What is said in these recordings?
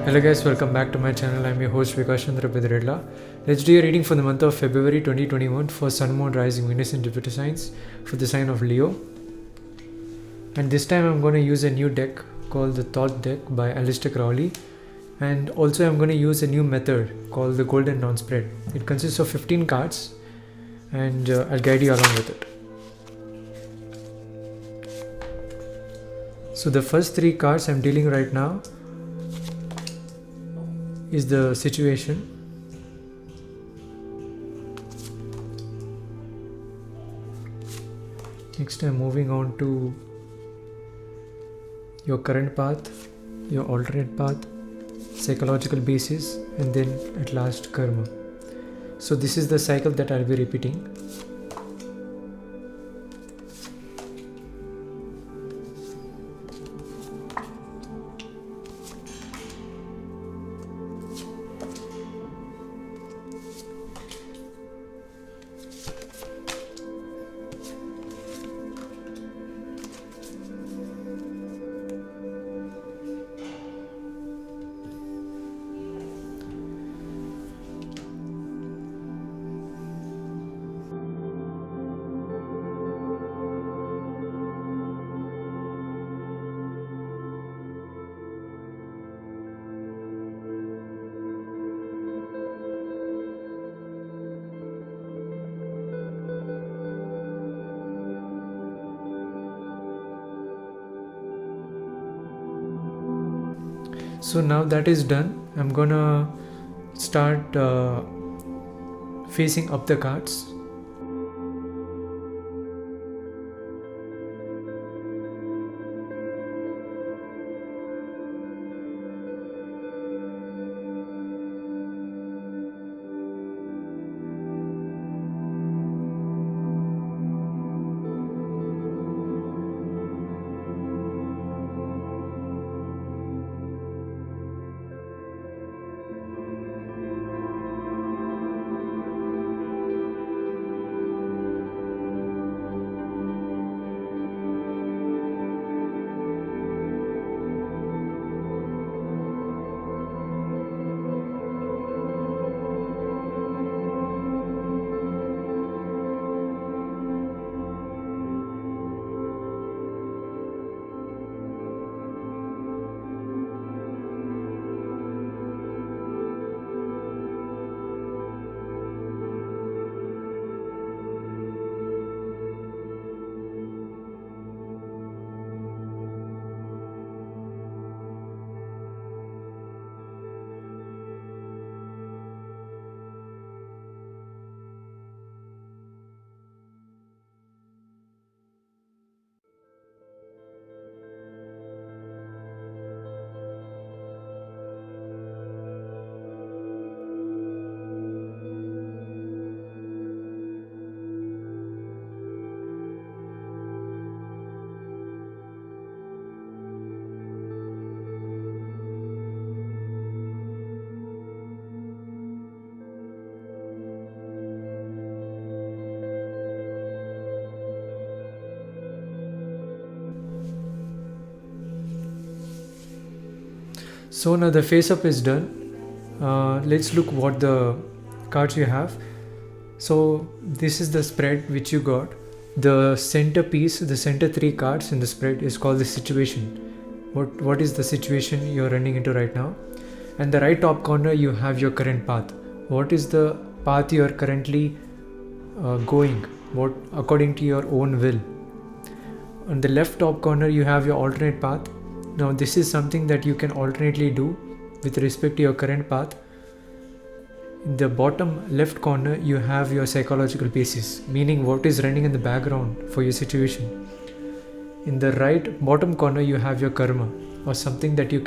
Hello guys, welcome back to my channel. I'm your host Vikas Chandra Pedrella. Let's do a reading for the month of February 2021 for Sun, Moon, Rising, Venus and Jupiter signs for the sign of Leo. And this time I'm going to use a new deck called the Thoth deck by Aleister Crowley. And also I'm going to use a new method called the Golden Dawn spread. It consists of 15 cards and I'll guide you along with it. So the first 3 cards I'm dealing right now is the situation. Next I'm moving on to your current path, your alternate path, psychological basis, and then at last karma. So this is the cycle that I'll be repeating. So now that is done, I'm gonna start facing up the cards. So now the face up is done. Let's look what the cards you have. So this is the spread which you got. The center piece, the center 3 cards in the spread is called the situation. What is the situation you're running into right now? And the right top corner you have your current path. What is the path you are currently going? What according to your own will? On the left top corner you have your alternate path. Now this is something that you can alternately do with respect to your current path. In the bottom left corner you have your psychological basis, meaning what is running in the background for your situation. In the right bottom corner you have your karma, or something that you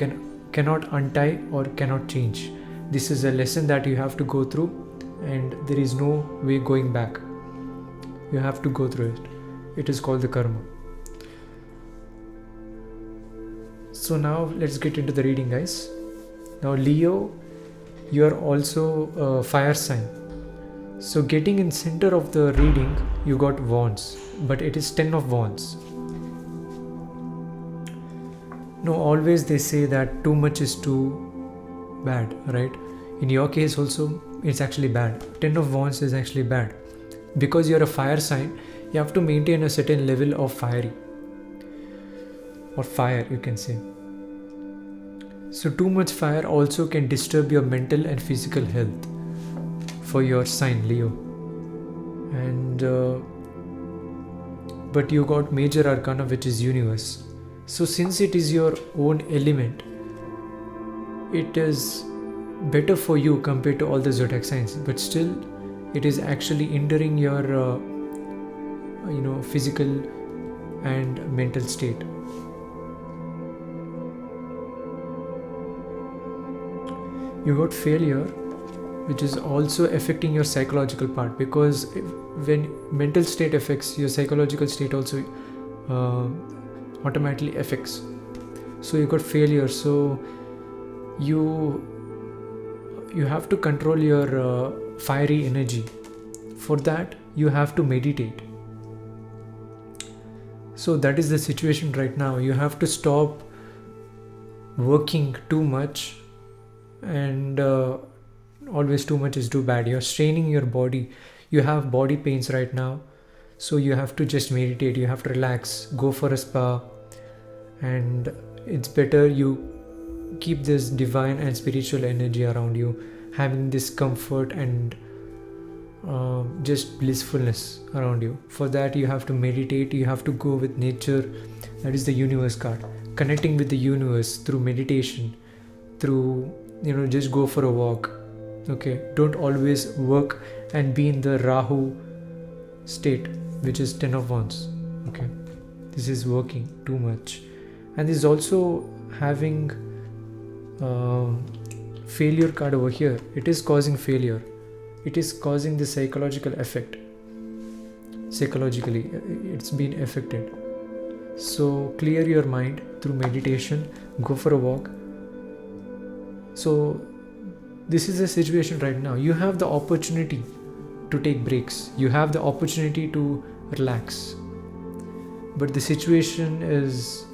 cannot untie or cannot change. This is a lesson that you have to go through and there is no way going back. You have to go through it. It is called the karma. So now let's get into the reading, guys. Now Leo, you are also a fire sign. So getting in center of the reading, you got wands, but it is 10 of wands. No, always they say that too much is too bad, right? In your case also, it's actually bad. 10 of Wands is actually bad. Because you're a fire sign, you have to maintain a certain level of fire, you can say. So too much fire also can disturb your mental and physical health for your sign, Leo. And but you got major arcana, which is universe. So since it is your own element, it is better for you compared to all the zodiac signs, but still it is actually hindering your physical and mental state. You got failure, which is also affecting your psychological part, because when mental state affects, your psychological state also automatically affects. So you got failure, so you have to control your fiery energy. For that you have to meditate. So that is the situation right now. You have to stop working too much, and always too much is too bad. You're straining your body. You have body pains right now, so you have to just meditate. You have to relax, go for a spa, and it's better you keep this divine and spiritual energy around you, having this comfort and just blissfulness around you. For that you have to meditate. You have to go with nature. That is the universe card, connecting with the universe through meditation, through just go for a walk. Okay, don't always work and be in the Rahu state, which is 10 of Wands. Okay, this is working too much, and this is also having failure card over here. It is causing failure. It is causing the psychological effect. Psychologically it's been affected. So clear your mind through meditation, go for a walk. So this is the situation right now. You have the opportunity to take breaks. You have the opportunity to relax. But the situation is,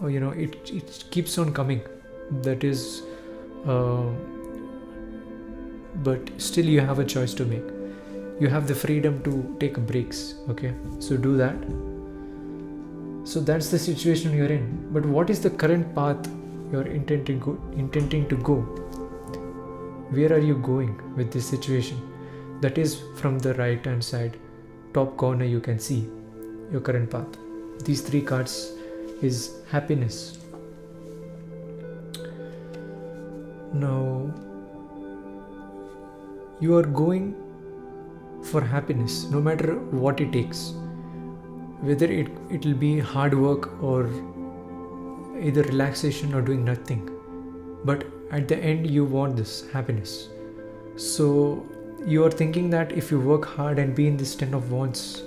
it keeps on coming. That is, but still you have a choice to make. You have the freedom to take breaks. Okay, so do that. So that's the situation you're in. But what is the current path you're intending to go? Where are you going with this situation? That is from the right hand side top corner. You can see your current path. These three cards is happiness. Now you are going for happiness, no matter what it takes, whether it will be hard work or either relaxation or doing nothing, but at the end you want this happiness. So you are thinking that if you work hard and be in this 10 of Wands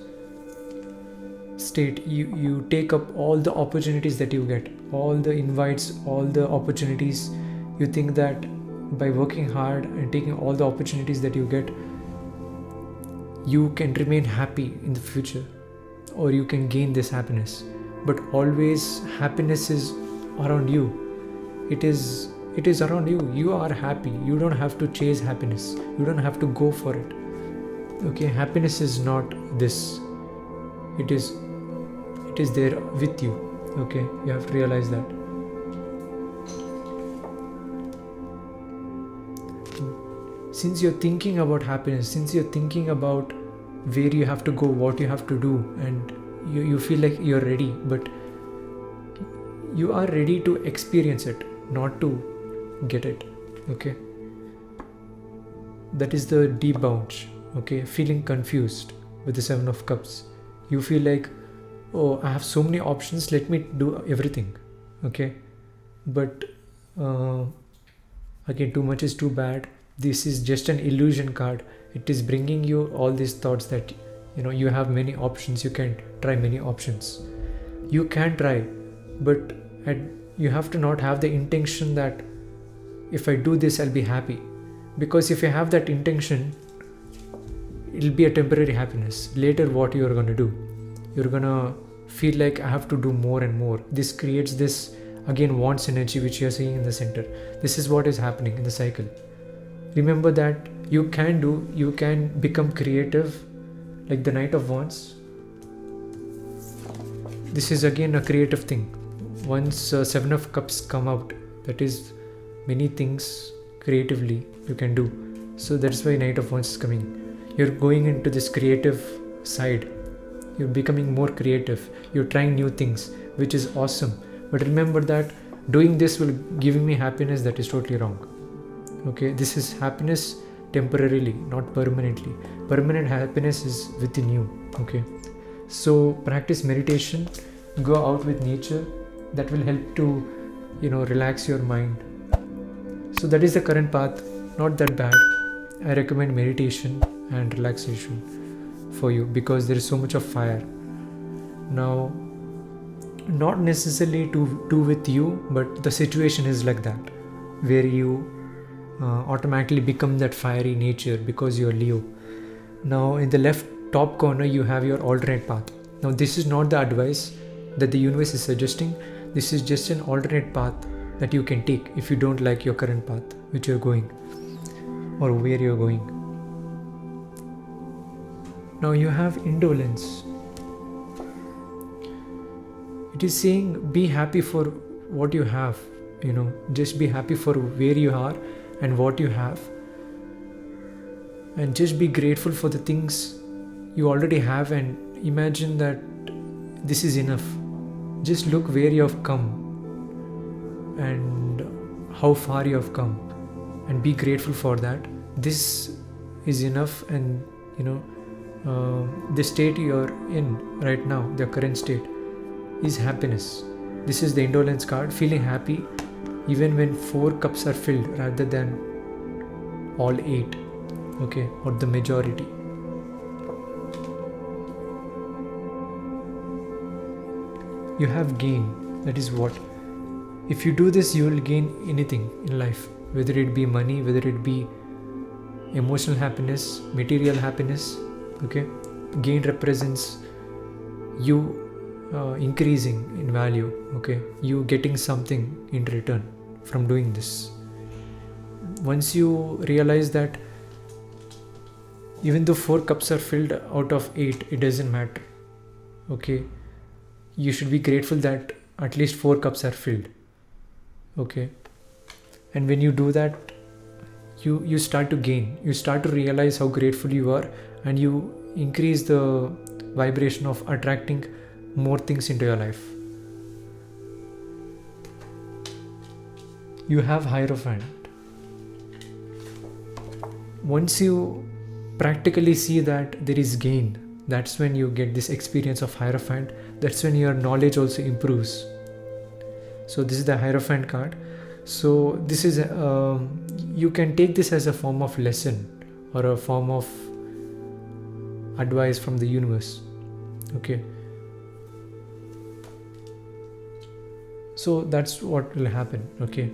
state, you take up all the opportunities that you get, all the invites, all the opportunities. You think that by working hard and taking all the opportunities that you get, you can remain happy in the future, or you can gain this happiness. But always happiness is around you. It is around you. You are happy. You don't have to chase happiness. You don't have to go for it. Okay, happiness is not this. It is there with you. Okay, you have to realize that. Since you're thinking about happiness, since you're thinking about where you have to go, what you have to do, and you feel like you're ready, but you are ready to experience it, not to get it. Okay, that is the deep bounce. Okay, feeling confused with the 7 of Cups. You feel like, oh, I have so many options, let me do everything. Okay, but again, too much is too bad. This is just an illusion card. It is bringing you all these thoughts that you have many options. You can try many options. You can try, but you have to not have the intention that if I do this I'll be happy. Because if you have that intention, it'll be a temporary happiness. Later what you're going to do, you're going to feel like I have to do more and more. This creates this again Wands energy, which you are seeing in the center. This is what is happening in the cycle. Remember that you can become creative, like the Knight of Wands. This is again a creative thing. Once Seven of Cups come out, that is many things creatively you can do. So that's why Knight of Wands is coming. You're going into this creative side. You're becoming more creative. You're trying new things, which is awesome. But remember that doing this will give me happiness. That is totally wrong. Okay, this is happiness temporarily, not permanently. Permanent happiness is within you. Okay, so practice meditation, go out with nature. That will help to, relax your mind. So that is the current path, not that bad. I recommend meditation and relaxation for you because there is so much of fire. Now, not necessarily to do with you, but the situation is like that, where you automatically become that fiery nature because you're Leo. Now, in the left top corner, you have your alternate path. Now, this is not the advice that the universe is suggesting. This is just an alternate path that you can take if you don't like your current path, which you're going or where you're going. Now, you have indolence. It is saying be happy for what you have, just be happy for where you are and what you have, and just be grateful for the things you already have, and imagine that this is enough. Just look where you have come and how far you have come, and be grateful for that. This is enough, and the state you're in right now, the current state, is happiness. This is the indolence card, feeling happy even when 4 cups are filled rather than all 8, okay, or the majority. You have gain. That is what, if you do this, you will gain anything in life, whether it be money, whether it be emotional happiness, material happiness. Okay, gain represents you increasing in value. Okay, you getting something in return from doing this. Once you realize that even though 4 cups are filled out of 8, it doesn't matter. Okay, you should be grateful that at least 4 cups are filled. Okay, and when you do that, you start to gain. You start to realize how grateful you are, and you increase the vibration of attracting more things into your life. You have Hierophant. Once you practically see that there is gain, that's when you get this experience of Hierophant. That's when your knowledge also improves. So this is the Hierophant card. So this is you can take this as a form of lesson or a form of advice from the universe. Okay, so that's what will happen. Okay,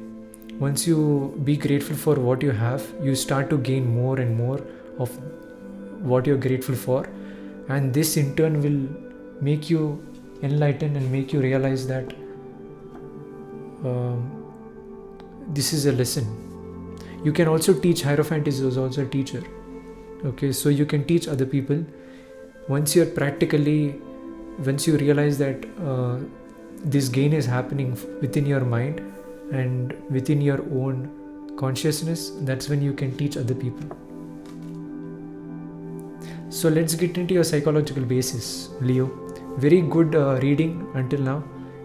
once you be grateful for what you have, you start to gain more and more of what you're grateful for, and this in turn will make you enlighten and make you realize that this is a lesson. You can also teach. Hierophant is also a teacher. Okay, so you can teach other people. Once you realize that this gain is happening within your mind and within your own consciousness, that's when you can teach other people. So let's get into your psychological basis, Leo. Very good reading until now.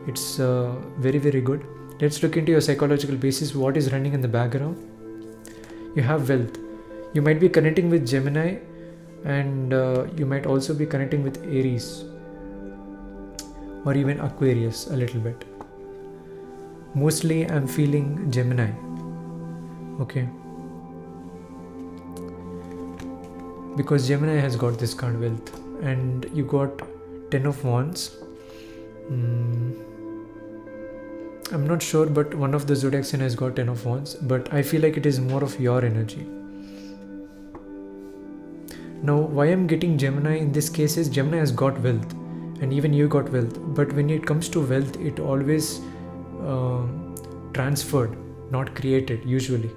It's very, very good. Let's look into your psychological basis. What is running in the background? You have wealth. You might be connecting with Gemini, and you might also be connecting with Aries or even Aquarius a little bit. Mostly I'm feeling Gemini. Okay, because Gemini has got this card, wealth, and you got 10 of Wands. I'm not sure, but one of the zodiac sign has got 10 of Wands, but I feel like it is more of your energy. Now, why I'm getting Gemini in this case is Gemini has got wealth, and even you got wealth, but when it comes to wealth, it always transferred, not created. Usually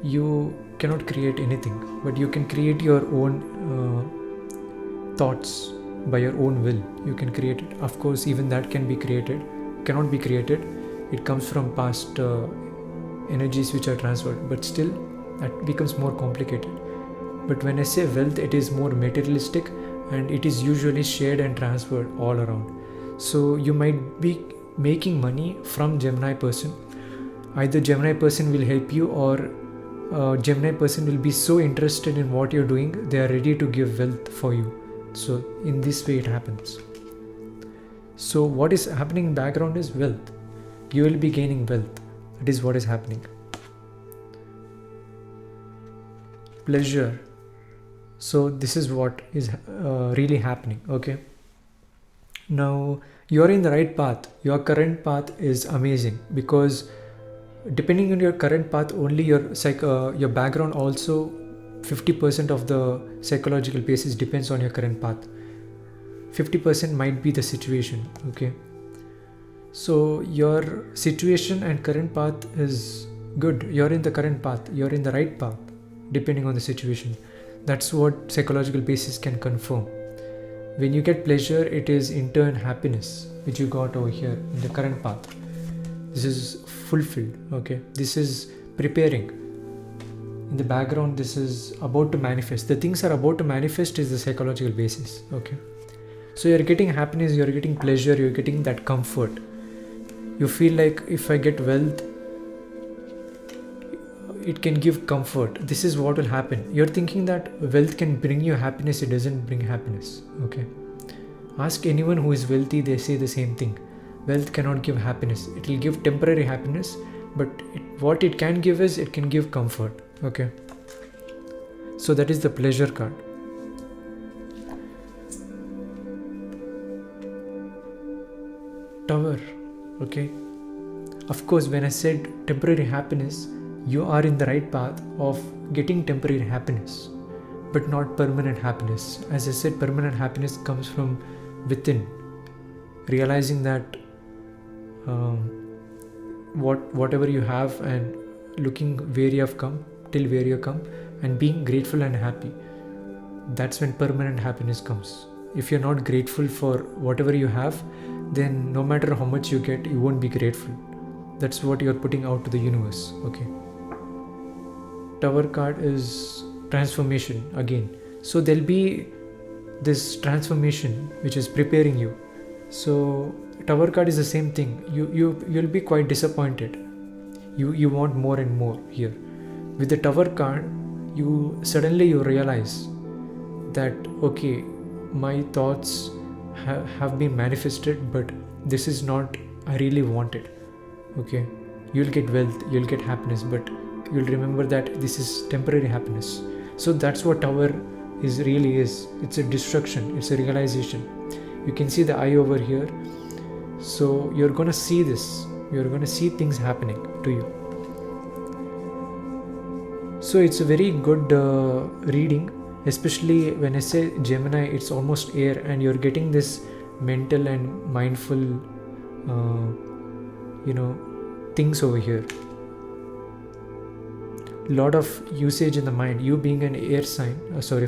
you cannot create anything, but you can create your own thoughts by your own will. You can create it. Of course, even that cannot be created. It comes from past energies which are transferred, but still that becomes more complicated. But when I say wealth, it is more materialistic, and it is usually shared and transferred all around. So you might be making money from Gemini person. Either Gemini person will help you, or Gemini person will be so interested in what you're doing, they are ready to give wealth for you. So in this way it happens. So what is happening in background is wealth. You will be gaining wealth. That is what is happening. Pleasure. So this is what is really happening. Okay. Now you are in the right path. Your current path is amazing, because depending on your current path, only your background also 50% of the psychological basis depends on your current path. 50% might be the situation. Okay. So your situation and current path is good. You're in the current path. You're in the right path, depending on the situation. That's what psychological basis can confirm. When you get pleasure, it is in turn happiness, which you got over here in the current path. This is fulfilled. Okay. This is preparing. In the background, this is about to manifest. The things are about to manifest is the psychological basis. Okay. So you're getting happiness, you're getting pleasure, you're getting that comfort. You feel like if I get wealth, it can give comfort. This is what will happen. You're thinking that wealth can bring you happiness. It doesn't bring happiness. Okay. Ask anyone who is wealthy, they say the same thing. Wealth cannot give happiness. It will give temporary happiness, but what it can give is, it can give comfort. Okay. So that is the pleasure card. Tower. Okay. Of course, when I said temporary happiness, you are in the right path of getting temporary happiness, but not permanent happiness. As I said, permanent happiness comes from within. Realizing that whatever you have, and looking where you have come, till where you come, and being grateful and happy. That's when permanent happiness comes. If you're not grateful for whatever you have, then no matter how much you get, you won't be grateful. That's what you're putting out to the universe. Okay. Tower card is transformation again. So there'll be this transformation which is preparing you. So Tower card is the same thing. You'll be quite disappointed. You want more and more here. With the Tower card, you suddenly realize that okay, my thoughts have been manifested, but this is not I really wanted. Okay, you'll get wealth, you'll get happiness, but you'll remember that this is temporary happiness. So that's what Tower really is. It's a destruction. It's a realization. You can see the eye over here. So you're gonna see this. You're gonna see things happening to you. So it's a very good reading, especially when I say Gemini, it's almost air, and you're getting this mental and mindful things over here. Lot of usage in the mind. You being an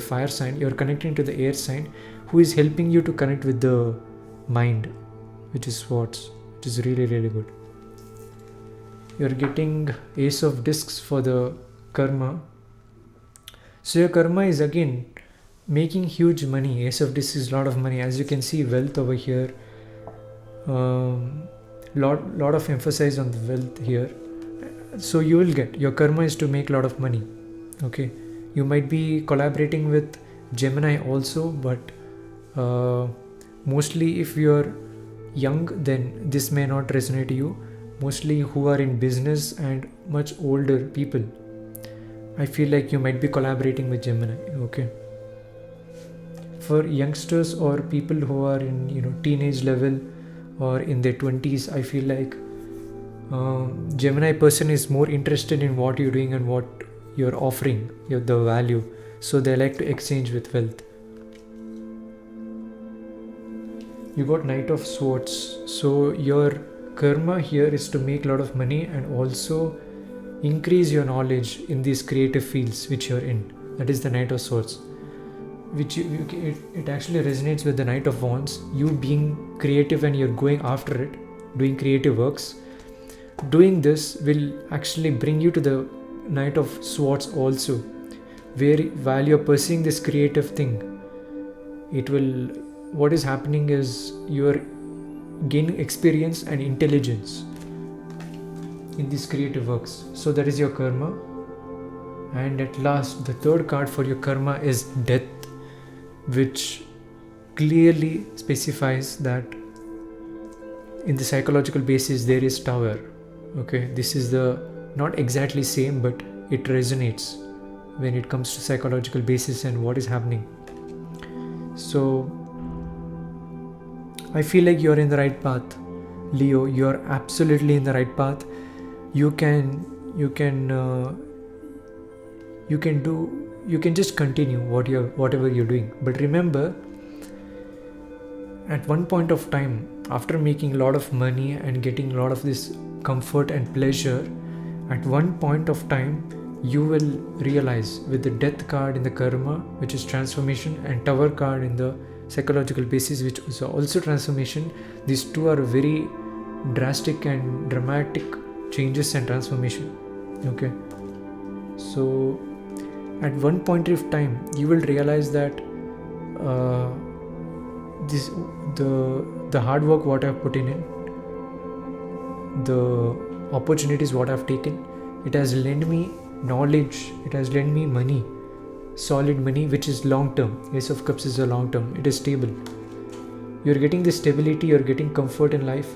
fire sign, you're connecting to the air sign, who is helping you to connect with the mind, which is Swords, which is really, really good. You're getting Ace of Discs for the karma. So your karma is again making huge money. Ace of Discs is a lot of money. As you can see, wealth over here. Lot of emphasis on the wealth here. So you will get, your karma is to make a lot of money. Okay. You might be collaborating with Gemini also, but mostly if you're young, then this may not resonate to you. Mostly who are in business and much older people, I feel like you might be collaborating with Gemini. Okay. For youngsters or people who are in teenage level or in their 20s, I feel like Gemini person is more interested in what you're doing and what you're offering, the value. So they like to exchange with wealth. You got Knight of Swords. So your karma here is to make a lot of money and also increase your knowledge in these creative fields which you're in. That is the Knight of Swords, which it actually resonates with the Knight of Wands. You being creative and you're going after it, doing creative works. Doing this will actually bring you to the Knight of Swords also, where while you're pursuing this creative thing, what is happening is you're gaining experience and intelligence in these creative works. So that is your karma. And at last, the third card for your karma is Death, which clearly specifies that in the psychological basis there is Tower. Okay, this is the not exactly same, but it resonates when it comes to psychological basis and what is happening. So I feel like you're in the right path, Leo. You're absolutely in the right path. You can just continue whatever you're doing. But remember, at one point of time, after making a lot of money and getting a lot of this comfort and pleasure, at one point of time you will realize, with the Death card in the karma, which is transformation, and Tower card in the psychological basis, which is also transformation, these two are very drastic and dramatic changes and transformation. Okay, so at one point of time you will realize that the hard work what I've put in it, the opportunities what I've taken, it has lent me knowledge, it has lent me money, solid money, which is long term. Ace of Cups is a long term, it is stable. You're getting this stability, you're getting comfort in life,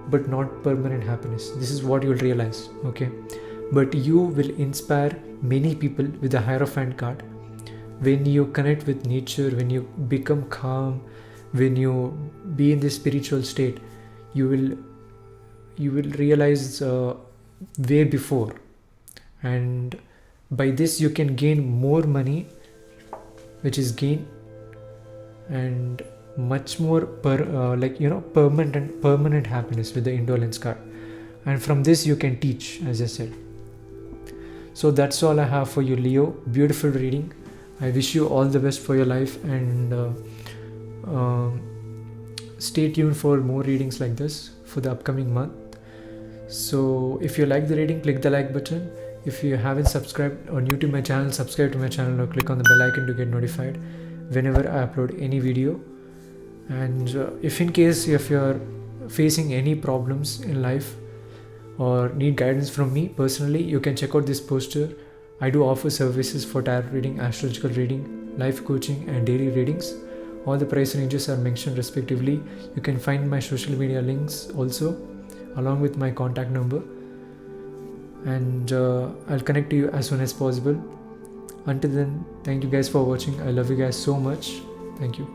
but not permanent happiness. This is what you'll realize. Okay, but you will inspire many people with the Hierophant card. When you connect with nature, when you become calm, when you be in this spiritual state, you will realize way before, and by this you can gain more money, which is gain, and much more permanent happiness with the Indolence card. And from this you can teach, as I said. So that's all I have for you, Leo. Beautiful reading. I wish you all the best for your life, and stay tuned for more readings like this for the upcoming month. So if you like the reading, click the like button. If you haven't subscribed or new to my channel, subscribe to my channel or click on the bell icon to get notified whenever I upload any video. And if in case if you're facing any problems in life or need guidance from me personally, you can check out this poster. I do offer services for tarot reading, astrological reading, life coaching and daily readings. All the price ranges are mentioned respectively. You can find my social media links also, along with my contact number, and I'll connect to you as soon as possible. Until then, thank you guys for watching. I love you guys so much. Thank you.